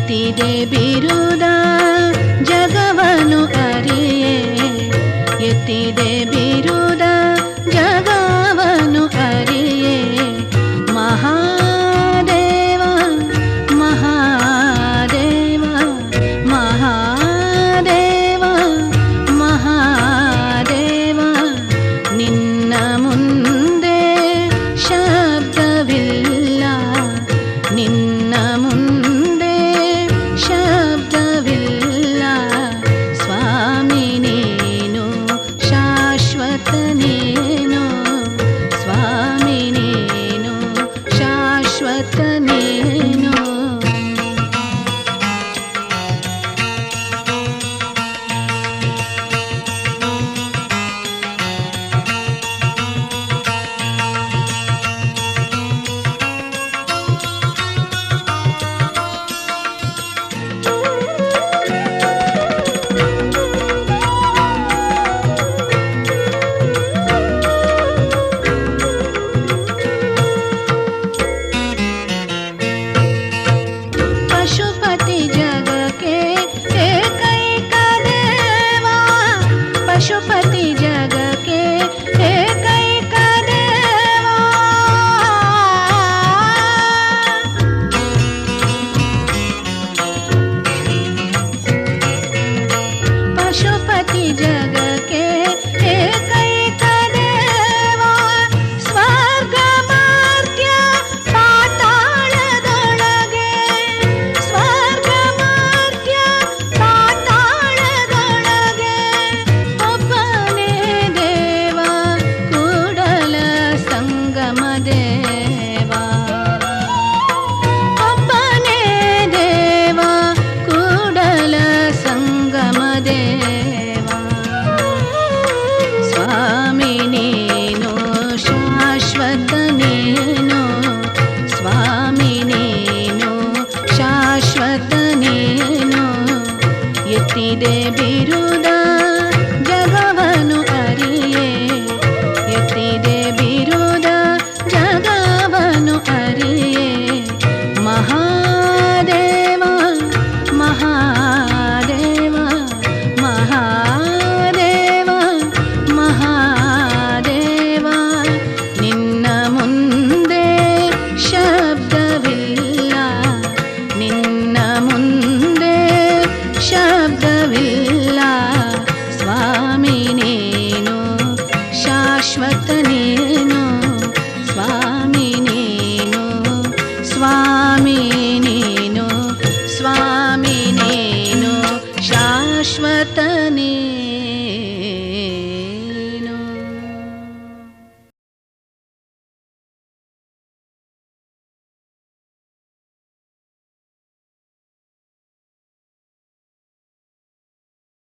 ಎತ್ತಿದೆ ಬಿರುದ ಜಗವನು ಅರಿಯೇ, ಎತ್ತಿದೆ ಬಿರುದ ಜಗವನು ಅರಿಯೇ. ಮಹಾದೇವ ಮಹಾದೇವ ಮಹಾದೇವ ಮಹಾದೇವ, ನಿನ್ನ ಮುಂದೆ ಶಬ್ದವಿಲ್ಲ, ನಿನ್ನ ಮುಂದೆ ಶಬ್ದವಿಲ್ಲ. ಸ್ವಾಮಿ ನೀನು ಶಾಶ್ವತ ನೀನು, ಸ್ವಾಮಿ ನೀನು ಶಾಶ್ವತ ನೀನು. ಪಶುಪತಿ ಜಗಕ್ಕೆ ಏಕೈಕ ದೇವ, ಪಶುಪತಿ ಜಗಕ್ಕೆ ಏಕೈಕ ದೇವ. ಪಶುಪತಿ ಜಗಕ್ಕೆ ಏಕೈಕ ದೇವ, ಸ್ವರ್ಗ ಮರ್ತ್ಯ ಪಾತಾಳದೊಳಗೆ, ಸ್ವರ್ಗ ಮರ್ತ್ಯ ಪಾತಾಳದೊಳಗೆ ಒಬ್ಬನೇ ದೇವ, ಕೂಡಲ ಸಂಗಮ ದೇವ. ಒಬ್ಬನೇ ದೇವ, ಕೂಡಲ ಸಂಗಮ ದೇವ. ಸ್ವಾಮಿ ನೀನು ಶಾಶ್ವತ ನೀನು, ಸ್ವಾಮಿ ನೀನು ಶಾಶ್ವತ ನೀನು. ಎತ್ತಿದೆ ಬಿರುದ